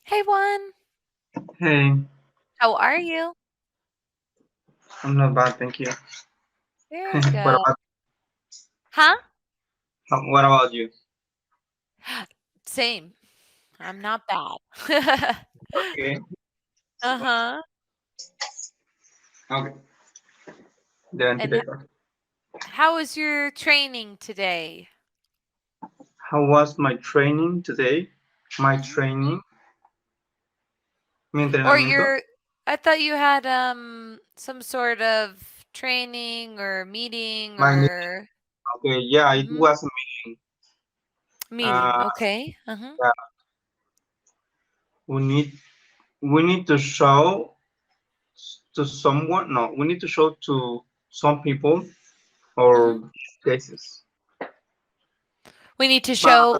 Hey, Juan. Hey, How are you? I'm not bad, thank you. Very What good. about Huh? what about you? Same. I'm not bad. Okay. Uh-huh. Okay. Then And today, how was your training today? how was my training today? My hmm training, mi Or entrenamiento. I thought you had some sort of training or meeting My or okay, yeah, it Mhm. was a meeting. Meeting. Uh, Okay. Uh-huh. yeah, we need we need to show to someone. No, we need to show to some people hmm or cases. We need to But show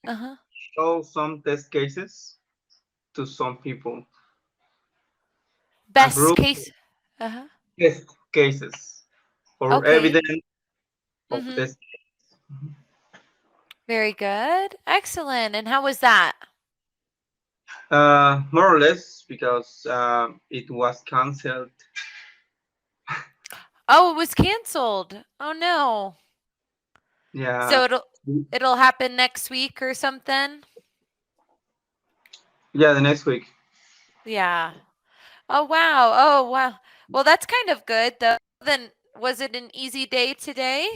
uh-huh. show some test cases to some people. A Best group case. Uh-huh. test cases or Okay. evidence of Mm-hmm. test. Very good. Excellent. And how was that? More or less because it was cancelled. Oh, it was canceled. Oh no. Yeah, So it'll happen next week or something? yeah, the next week. Yeah. Oh wow. Oh wow. Well, that's kind of good though. Then was it an easy day today?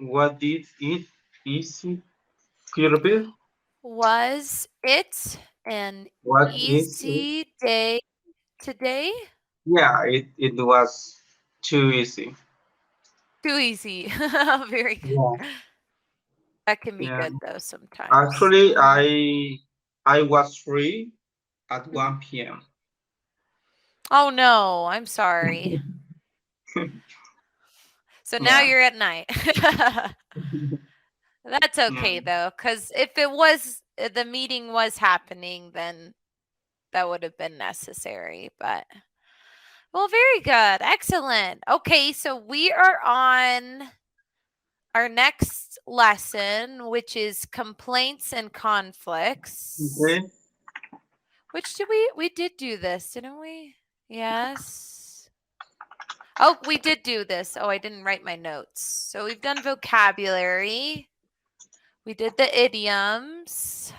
What did it easy? Can you repeat? Was it an What is it? easy day today? Yeah, it was too easy. Too easy. Very good. Yeah, That can be yeah. good though sometimes. Actually, Mhm. I was free at Mhm. 1 p.m. Oh no, I'm sorry. So now Yeah, you're at night. That's yeah. okay though, because if it was the meeting was happening, then that would have been necessary. But well, very good. Excellent. Okay, so we are on our next lesson, which is complaints and conflicts. Okay. Which did we did do this, didn't we? Yes. Oh, we did do this. Oh, I didn't write my notes. So we've done vocabulary. We did the idioms.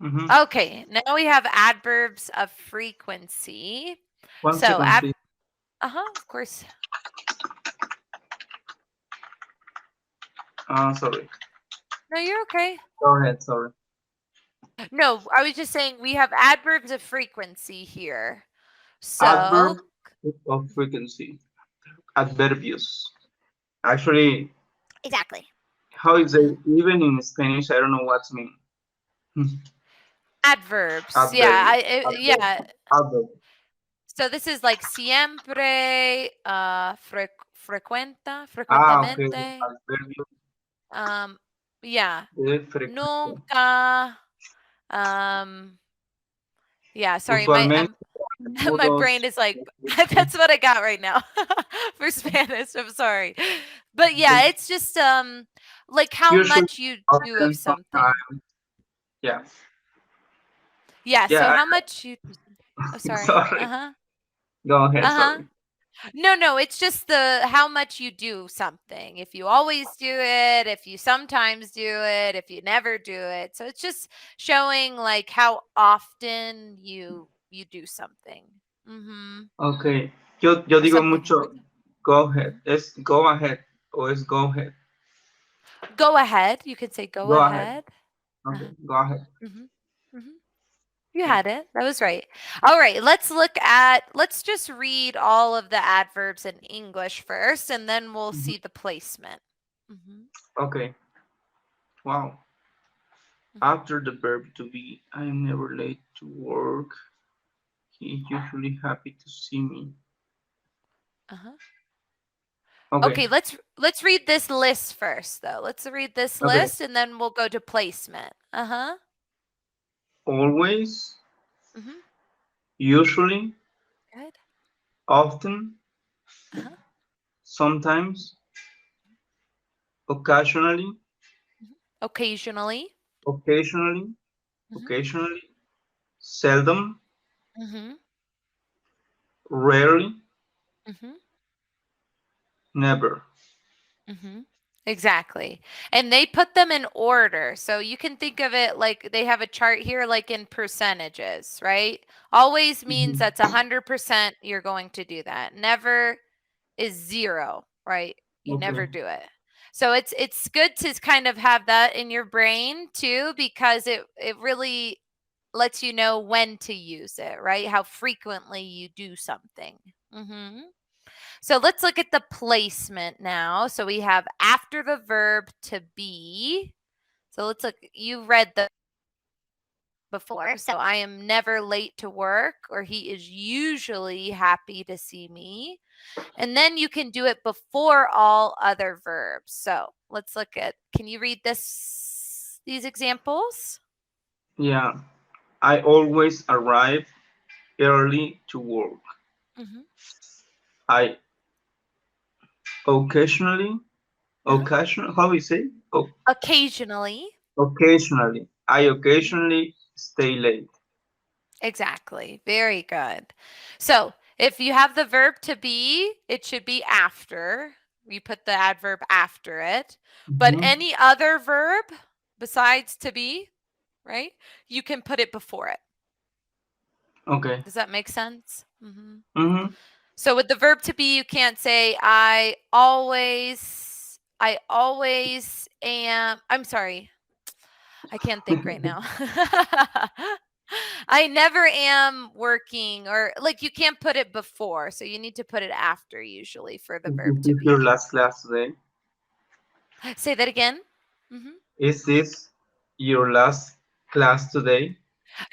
Mm-hmm. Okay, now we have adverbs of frequency. One So, second, please. of course. Sorry. No, you're okay. Go ahead. Sorry. No, I was just saying we have adverbs of frequency here. So, Adverb of frequency. Adverbios. Actually, exactly. how is Uh-huh. it even in Spanish? I don't know what's mean. Adverbs. Yeah, Adverbio. Adverb. yeah. Adverb. So this is like siempre, Okay. frecuentemente. Adverbio Um, yeah, de frecuencia. nunca. Um, yeah, sorry, Usualmente, my brain menudos. is like that's what I got right now for Spanish. I'm sorry. But yeah, it's just like how Usually, much you do of often, something. sometimes. Yeah. Yeah, so Yeah. how much you Oh, sorry. Sorry. Uh-huh. Go ahead. Uh-huh. Sorry. No, it's just the how much you do something. If you always do it, if you sometimes do it, if you never do it. So it's just showing like how often you do something. Mhm. Okay. Yo Or digo something mucho important. go ahead. Mhm. Es go ahead o es go ahead. Go ahead. You could say go Go ahead. ahead. Okay. Uh-huh. Go ahead. Mhm. Mhm. You Okay. had it. That was right. All right, let's just read all of the adverbs in English first and then we'll Mhm. see the placement. Mhm. Okay. Wow. Mhm. After the verb to be, I am never late to work. He is usually happy to see me. Uh-huh. Okay. Okay, let's read this list first though. Let's read this Okay. list and then we'll go to placement. Uh-huh. Always, Mhm. usually, Good. often, Uh-huh. sometimes, occasionally, Mhm. Occasionally. occasionally, Mhm. occasionally, seldom, Mhm. rarely, Mhm. never. Mhm. Exactly. And they put them in order. So you can think of it like they have a chart here, like in percentages, right? Always means Mhm. that's 100% you're going to do that. Never is 0, right? You Okay. never do it. So it's good to kind of have that in your brain too, because it really lets you know when to use it, right? How frequently you do something. Mhm. So let's look at the placement now. So we have after the verb to be. So let's look, you read the before. So I am never late to work, or he is usually happy to see me. And then you can do it before all other verbs. So let's look at, can you read these examples? Yeah, I always arrive early to work. Hmm. I occasionally, Uh-huh. how do you say? Occasionally. Occasionally, I Mhm. occasionally stay late. Exactly. Very good. So if you have the verb to be, it should be after. You put the adverb after it. But Mhm. any other verb besides to be, right? You can put it before it. Okay. Does that make sense? Hmm. Mm-hmm. So with the verb to be, you can't say I always am. I'm sorry. I can't think right now. I never am working, or like you can't put it before. So you need to put it after usually for the verb Is to this your be. last class today? Say that again. Hmm. Is this your last class today?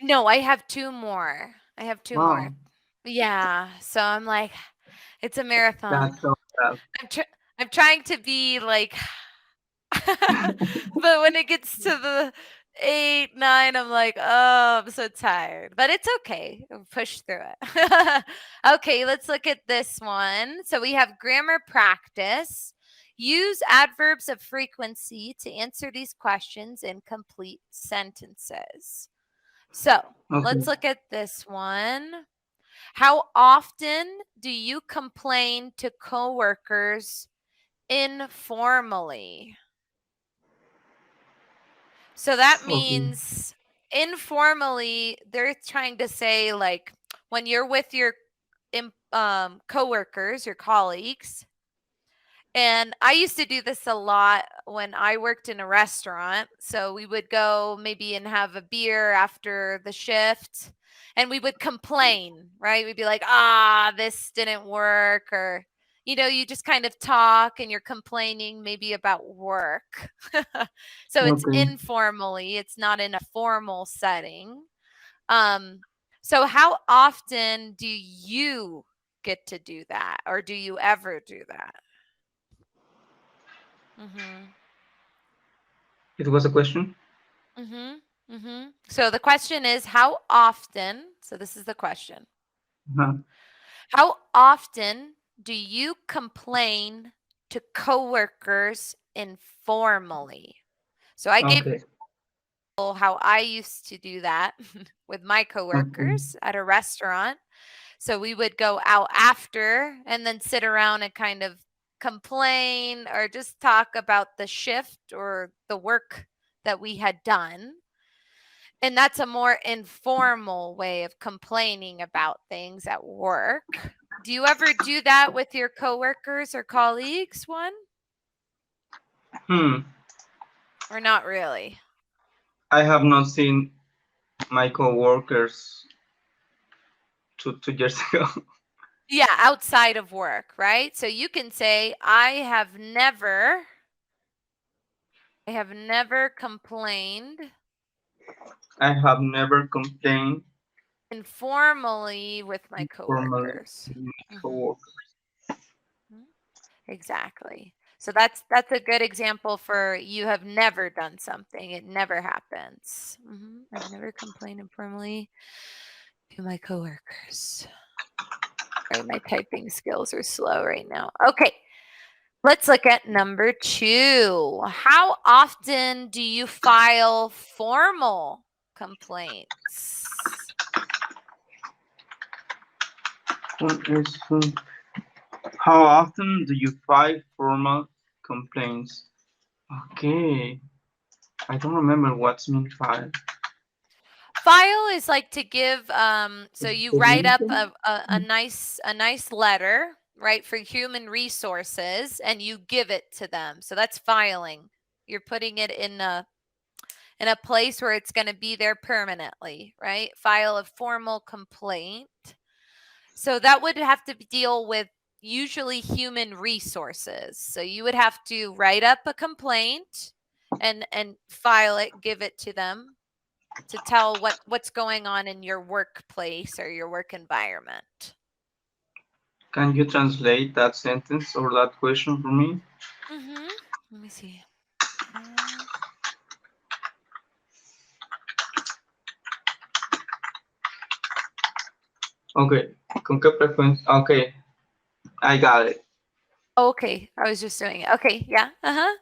No, I have two more. I have two more. Wow, Yeah. So I'm like, it's a marathon. that's so sad. I'm tr- I'm trying to be like but when it gets to the 8, 9, I'm like, oh, I'm so tired. But it's okay. We'll push through it. Okay, let's look at this one. So we have grammar practice. Use adverbs of frequency to answer these questions in complete sentences. So Okay. let's look at this one. How often do you complain to coworkers informally? So that Okay. means informally, they're trying to say like when you're with your coworkers, your colleagues. And I used to do this a lot when I worked in a restaurant. So we would go maybe and have a beer after the shift and we would complain, right? We'd be like, this didn't work. Or, you just kind of talk and you're complaining maybe about work. So it's Okay. informally, it's not in a formal setting. Um, so how often do you get to do that? Or do you ever do that? Mm-hmm. It was a question. Mhm. Mhm. So the question is how often, so this is the question. Uh-huh. How often do you complain to coworkers informally? So I gave Okay. you how I used to do that with my Okay. coworkers at a restaurant. So we would go out after and then sit around and kind of complain or just talk about the shift or the work that we had done. And that's a more informal way of complaining about things at work. Do you ever do that with your coworkers or colleagues, one? Hmm. Or not really? I have not seen my coworkers 2 years ago. Yeah, outside of work, right? So you can say, I have never complained I have never complained informally with my formally coworkers. with my Mhm. coworkers. Mhm. Exactly. So that's a good example for you have never done something. It never happens. I've never complained informally to my coworkers. Sorry, my typing skills are slow right now. Okay. Let's look at number 2. How often do you file formal complaints? How often do you file formal complaints? Okay, I don't remember what's mean file. File is like to give, so you write up Submission? a nice letter, right, for human resources, and you give it to them. So that's filing. You're putting it in a place where it's going to be there permanently, right? File a formal complaint. So that would have to deal with usually human resources. So you would have to write up a complaint and file it, give it to them to tell what's going on in your workplace or your work environment. Can you translate that sentence or that question for me? Mm-hmm. Let me see. Okay, ¿con qué frecuencia? Okay, I got it. Okay, I was just doing it. Okay, yeah. Uh-huh.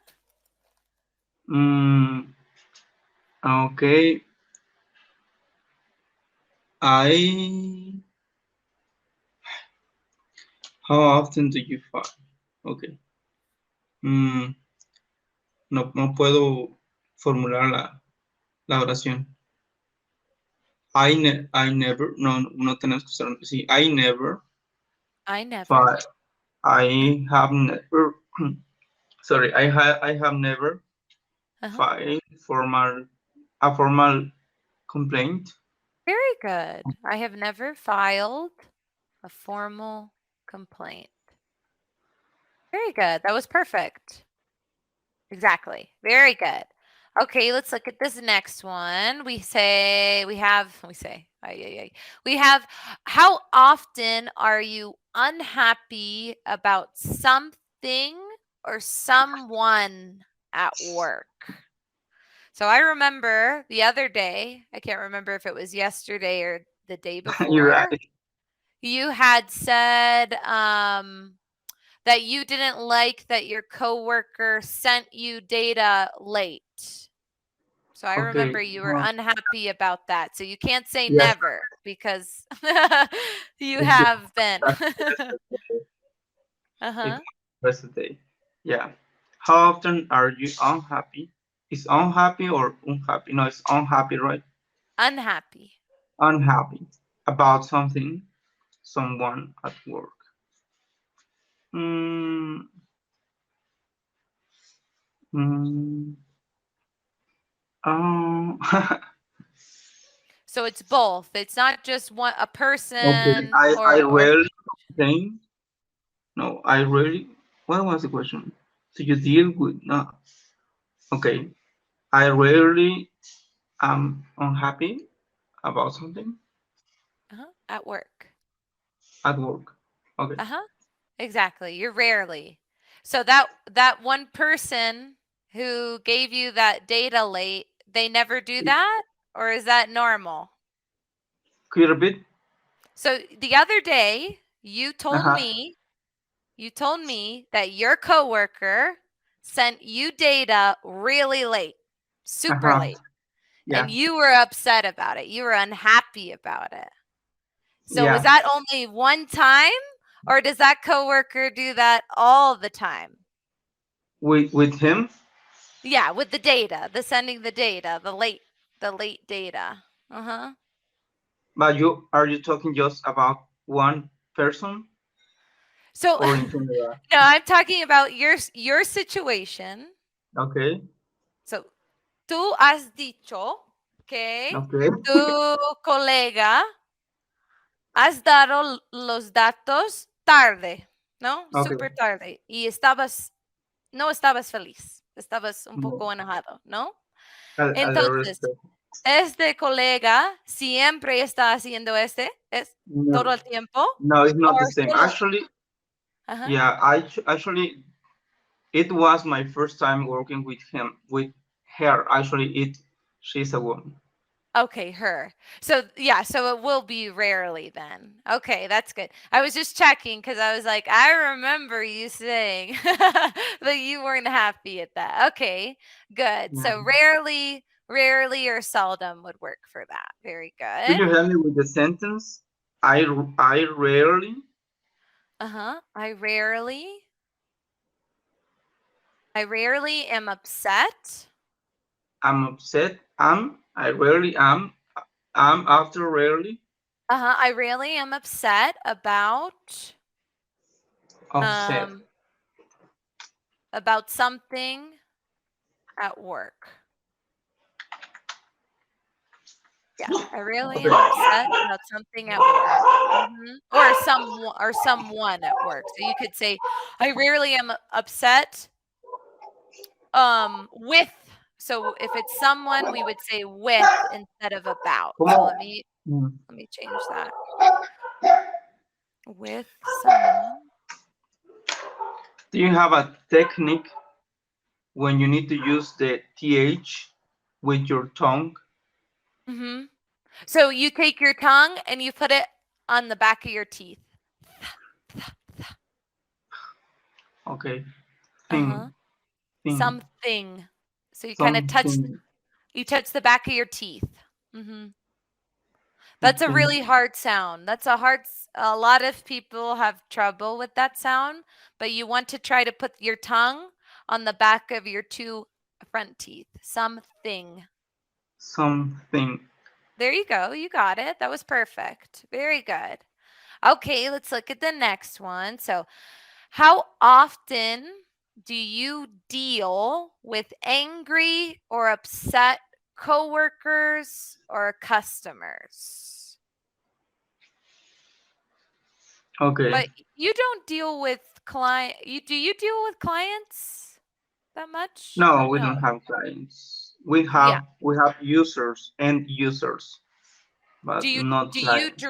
Okay, I. How often do you file? Okay. No puedo formular la oración. I never, no tenemos que usar, sí, I never I never. file. I have never, sorry, I have never filed a formal complaint. Very good. I have never filed a formal complaint. Very good. That was perfect. Exactly. Very good. Okay, let's look at this next one. We have, how often are you unhappy about something or someone at work? So I remember the other day, I can't remember if it was yesterday or the day You're before, right. you had said that you didn't like that your coworker sent you data late. So I remember Okay. you were unhappy about that. So you can't say Yes, never because you it's the have been. that's Uh-huh. yesterday. Yeah. How often are you unhappy? Is unhappy or unhappy? No, it's unhappy, right? Unhappy. Unhappy about something, someone at work. Mm, mm, um, So it's both. It's not just a okay, person I or rarely complain. No, I really. What was the question? So you deal with no. Okay, I rarely am unhappy about something at work. at work. Okay, Uh-huh. Exactly. You're rarely. So that one person who gave you that data late, they never do that? Or is that normal? could you repeat? So the other day, you told Uh-huh. me that your coworker sent you data really late, super Uh-huh. late, and Yeah, you were upset about it. You were unhappy about it. So was yeah. that only one time or does that coworker do that all the time? With him, Yeah, with the data, the sending the data, the late data. Uh-huh. but you talking just about one person So or in general? no, I'm talking about your situation. Okay, So tú has dicho que okay, tu colega has dado los datos tarde, ¿no? okay. Súper tarde. Y no estabas feliz, estabas un No, poco enojado, ¿no? a the Entonces, respect. este colega siempre está haciendo es todo No, el tiempo, no, it's o not the same. solo, Actually, ajá. yeah, actually it was my first time working with him, with her. Actually, she's a woman. Okay, her. So yeah, so it will be rarely then. Okay, that's good. I was just checking because I was like, I remember you saying that you weren't happy at that. Okay, good. Yeah. So rarely or seldom would work for that. Very Could good. you help me with the sentence? I rarely Uh-huh. I rarely am upset. am upset. I rarely am after rarely Uh-huh. I rarely am upset upset. um about something at work. Yeah, I rarely am Okay. upset about something at work. Or someone at work. So you could say, I rarely am upset with. So if it's someone, we would say with instead of about. Come So on. let me change that. With someone. Do you have a technique when you need to use the th with your tongue? Mhm. So you take your tongue and you put it on the back of your teeth. Okay. Uh-huh. Thing, thing, Something. So you kind of something, touch the back of your teeth. Mhm. That's a something, really hard sound. A lot of people have trouble with that sound, but you want to try to put your tongue on the back of your two front teeth. Something. something. There you go. You got it. That was perfect. Very good. Okay, let's look at the next one. So, how often do you deal with angry or upset coworkers or customers? Okay. But you don't deal with do you deal with clients that much? No, we don't No. have clients. We Yeah. have users and users, Do but you not clients.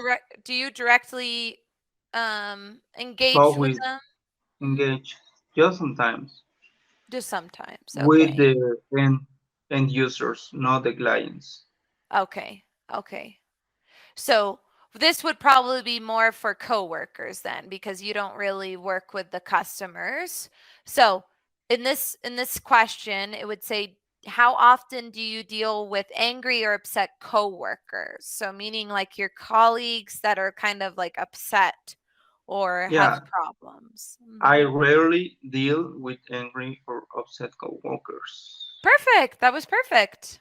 do you directly engage with Always them? Mhm. engage just sometimes Just sometimes. with Okay. the end users, not the clients. Okay. Okay. So this would probably be more for coworkers then because you don't really work with the customers. So in this question, it would say how often do you deal with angry or upset coworkers? So meaning like your colleagues that are kind of like upset or have Yeah, problems. I Mhm. rarely deal with angry or upset coworkers. Perfect. That was perfect.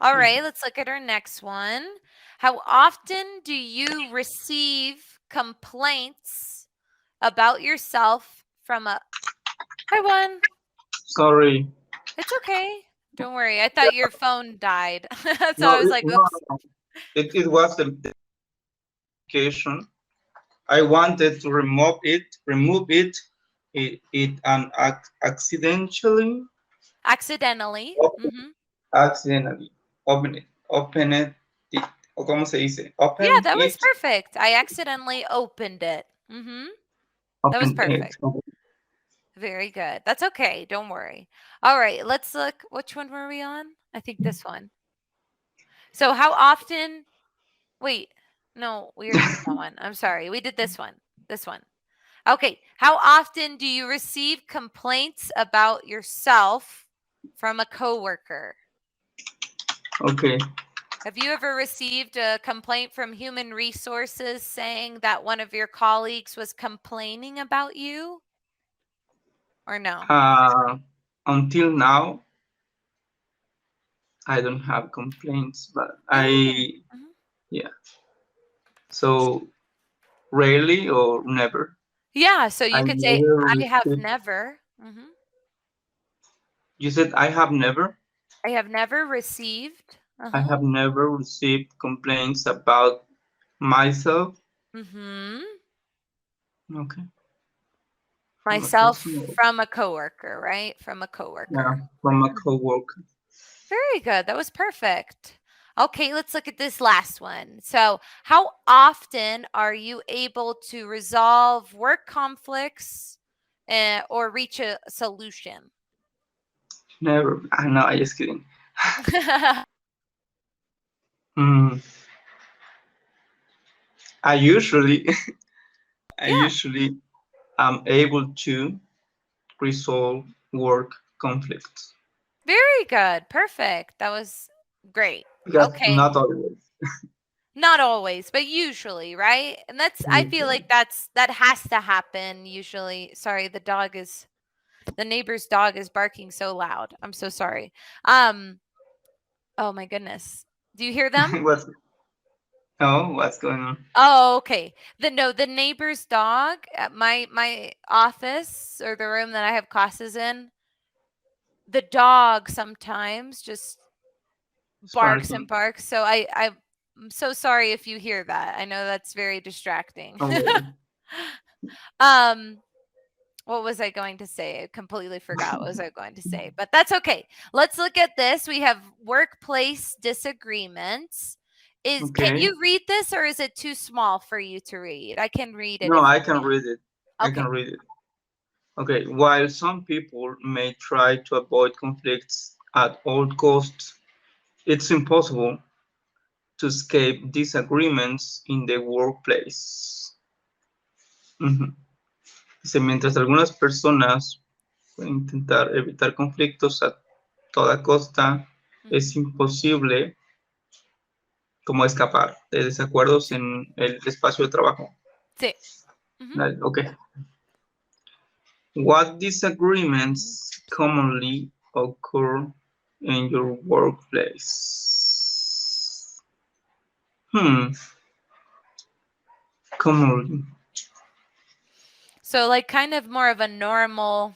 All Thank right, you. let's look at our next one. How often do you receive complaints about yourself from a Hi one. Sorry. It's okay. Don't worry. I thought your phone died. So No, I was like, no, oops. no. It was the application. I wanted to remove it, and Accidentally. op- hmm accidentally open it, o cómo se dice, Yeah, opened that was it, perfect. I accidentally opened it. That was opened it. perfect. Very good. That's okay. Don't worry. All right, let's look. Which one were we on? I think this one. So how often Wait, no, we already did that one. I'm sorry. We did this one. This one. Okay. How often do you receive complaints about yourself from a coworker? Okay. Have you ever received a complaint from human resources saying that one of your colleagues was complaining about you? Or no? Uh, until now, I don't have complaints, but Mm, mhm. yeah. So rarely or never. Yeah, so I you could say, never I have received. never. You said I have never. I have never received. I have never received complaints about myself. Mm-hmm. Okay, from a Myself customer. from a coworker, right? From a Yeah, coworker. from a Mhm. coworker. Very good. That was perfect. Okay, let's look at this last one. So, how often are you able to resolve work conflicts or reach a solution? Never. I know. I just kidding. Mm, I usually I Yeah. usually am able to resolve work conflicts Very good. Perfect. That was great. because Okay. not always. Not always, but usually, right? And that's I feel like that has to happen usually. Sorry, the neighbor's dog is barking so loud. I'm so sorry. Oh my goodness. Do you hear them? what's what's going on? Oh, okay. The neighbor's dog at my office or the room that I have classes in, the dog sometimes just It's barks and barking. barks. So I'm so sorry if you hear that. I know that's very distracting. Don't worry. um what was I going to say? I completely forgot what was I going to say, but that's okay. Let's look at this. We have workplace disagreements. Can Okay. you read this or is it too small for you to read? I can read it No, if I you can want. read it. I can Okay. read it. Okay. While some people may try to avoid conflicts at all costs, it's impossible to escape disagreements in the workplace. Ujú. Dice, mientras algunas personas pueden intentar evitar conflictos a toda costa, es Mhm. imposible como escapar de desacuerdos Sí. en el espacio de trabajo. Sí. Mhm. Okay. What Mhm. disagreements commonly occur in your workplace? Commonly. So like kind of more of a normal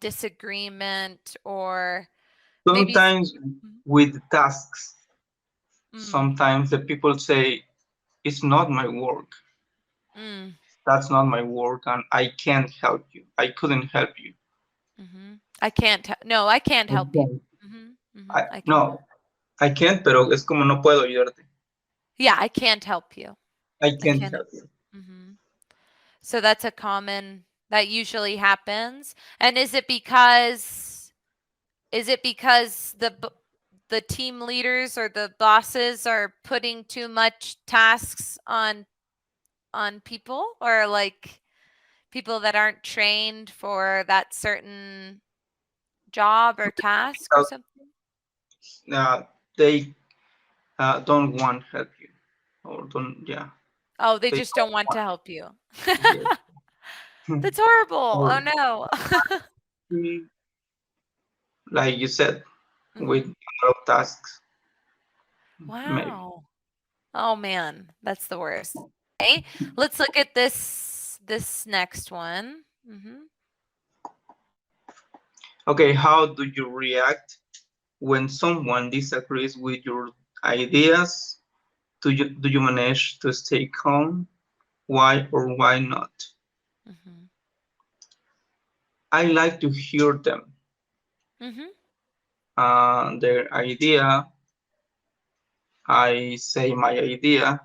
disagreement or maybe Sometimes Mhm. with tasks, Mm. sometimes the people say, it's not my work. Mm. That's not my work, and I can't help you. I couldn't help you. Mhm. I can't no, I can't I help you. can't. Mhm. Mhm. I can No, I can't, pero es como no puedo ayudarte. Yeah, I can't help you. I I can't can help you. Mhm. So that's a common that usually happens. And is it because the team leaders or the bosses are putting too much tasks on people or like people that aren't trained for that certain job or task or something? Uh, they don't want help you, or don't, yeah, Oh, they they just don't don't want to want, help you. yes. That's horrible. Or Oh no. like you said, with Mhm. a lot of tasks, maybe. Wow. Oh man, that's the worst. Okay, let's look at this next one. Okay, how do you react when someone disagrees with your ideas? Do you manage to stay calm? Why or why not? Mhm. I like to hear them, Mhm. their idea. I say my idea,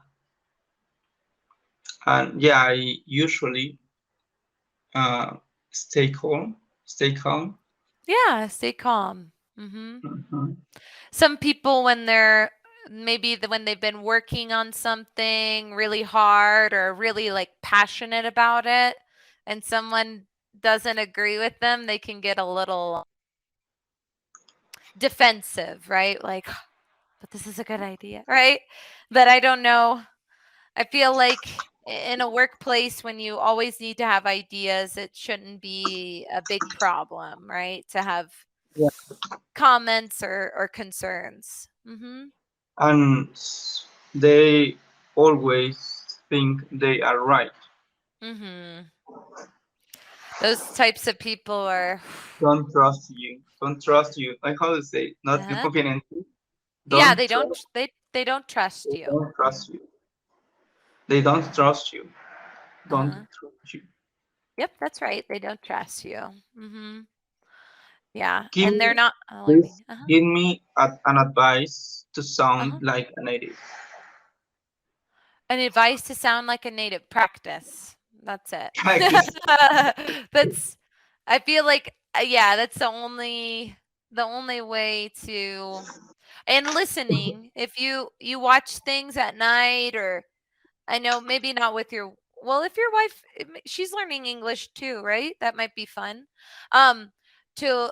and yeah, I usually uh, stay calm. Stay calm. Yeah, stay calm. Mhm. Mhm. Some people when they're when they've been working on something really hard or really like passionate about it and someone doesn't agree with them, they can get a little defensive, right? Like, but this is a good idea, right? But I don't know. I feel like in a workplace when you always need to have ideas, it shouldn't be a big problem, right? To have Yeah. comments or concerns. Mhm. And they always think they are right. Mhm. Those types of people are Don't trust you. Don't trust you. Like how to say, not uh confident in you. Yeah, Don't trust. they don't trust They you. don't Mhm. trust you. They don't trust you. Don't Uh-huh. trust you. Yep, that's right. They don't trust you. Mhm. Yeah, Give and they're me, not please alarming. Uh-huh. give me an advice to sound Uh-huh. like a native. An advice to sound like a native practice. That's it. Practice. That's I feel like yeah, that's the only way to And listening, if you watch things at night, or I know maybe not with your, well, if your wife, she's learning English too, right? That might be fun. Um, to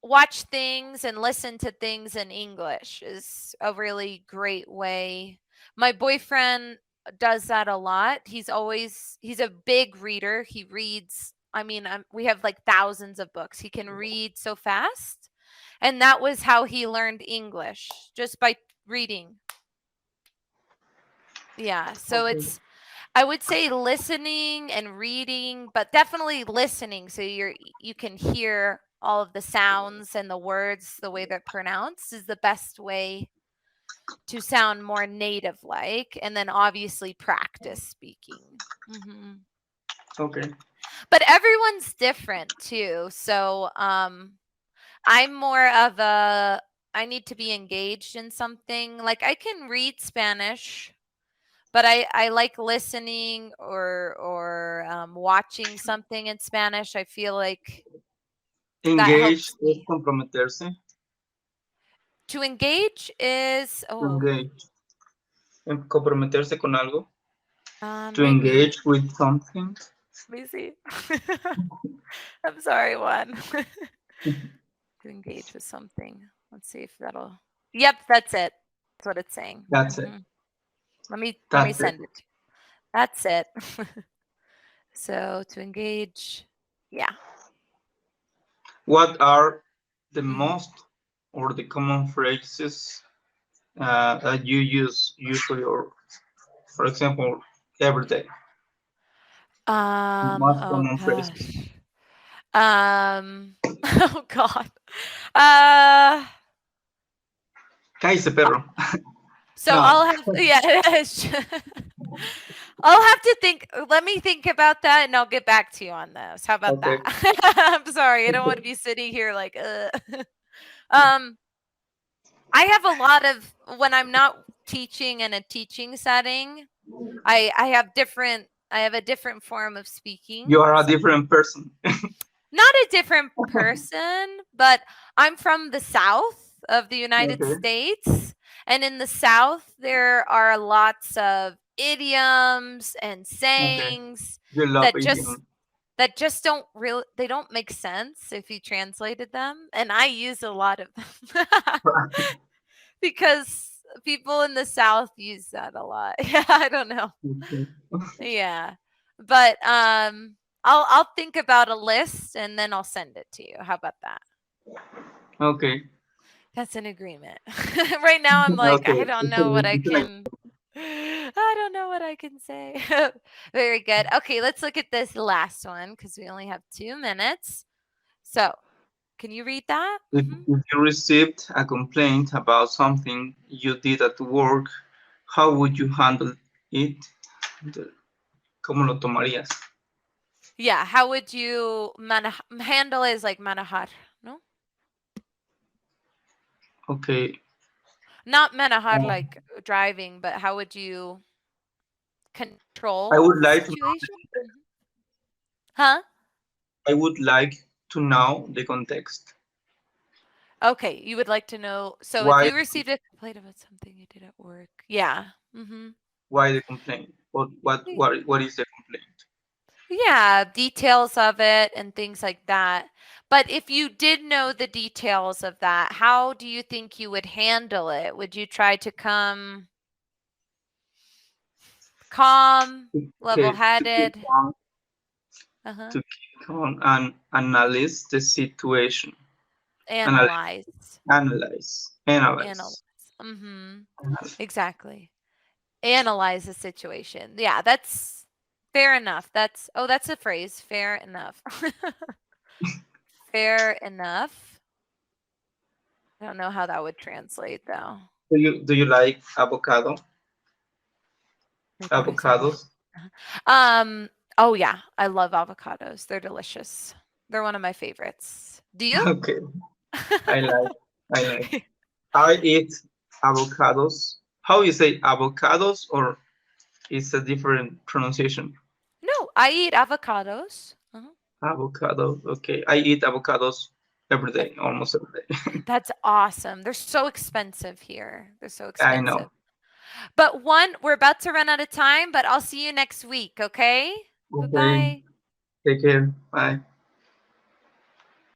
watch things and listen to things in English is a really great way. My boyfriend does that a lot. He's a big reader. He reads, I mean, we have like thousands of books. He can read so fast. And that was how he learned English, just by reading. Yeah. So Okay. it's, I would say listening and reading, but definitely listening so you can hear all of the sounds and the words the way they're pronounced is the best way to sound more native like, and then obviously practice speaking. Okay. But everyone's different too. So I'm more of a, I need to be engaged in something. Like I can read Spanish, but I like listening or watching something in Spanish. I feel like that Engage helps es me. comprometerse. To engage is, To oh, engage. Comprometerse con algo. To maybe, engage with something. let me see. I'm sorry, Juan. To engage with something. Let's see if that'll. Yep, that's it. That's what it's saying. That's it. Let me That's it. send it. That's it. So to engage, yeah. What are the Mhm. most or the common phrases that you use usually, or for example, every day? Most Oh common phrases. gosh. Oh God. Uh, Cállese, perro. so No. I'll have, yeah. I'll have to think. Let me think about that, and I'll get back to you on those. How about that? Okay. I'm sorry. I don't want to be sitting here like, um, I have a lot of, when I'm not teaching in a teaching setting, I have a different form of speaking. You are a So different person. not a different person, but I'm from the South of the United Okay. States. And in the South, there are lots of idioms and Okay. sayings You love that just idiom. don't really, they don't make sense if you translated them. And I use a lot of them because people in the South use that a lot. Yeah, I don't know. Okay. Yeah. But I'll think about a list and then I'll send it to you. How about that? Okay. That's an agreement. Right now I'm like, Okay. I don't know what I can, I don't know what I can say. Very good. Okay, let's look at this last one because we only have 2 minutes. So, can you read that? If you received a complaint about something you did at work, how would you handle it? ¿Cómo lo tomarías? Yeah, how would you handle is like manejar, no? Okay. Not manejar Uh, like driving, but how would you I control would the like to situation? Huh? I would like to know the context. Okay, you would like to know. So if Why you received a complaint about something you did at work, yeah. why the complaint? What is the complaint? Yeah, details of it and things like that. But if you did know the details of that, how do you think you would handle it? Would you try to come calm, Okay, level-headed? Uh-huh. to keep calm and analyze the situation. Analyze. Analyze. Analyze. Exactly. Analyze the situation. Yeah, that's fair enough. That's a phrase. Fair enough. Fair enough. I don't know how that would translate though. Do you like avocado? Me parece bien. Avocados? Um, oh yeah, I love avocados. They're delicious. They're one of my favorites. Do you? Okay, I like I like. I eat avocados. How you say avocados, or it's a different pronunciation? No, I eat avocados. Avocado. Okay, I eat avocados every day, almost every day. That's awesome. They're so expensive here. They're so I expensive. know. But we're about to run out of time, but I'll see you next week, okay? Okay. Bye-bye. Take care. Bye.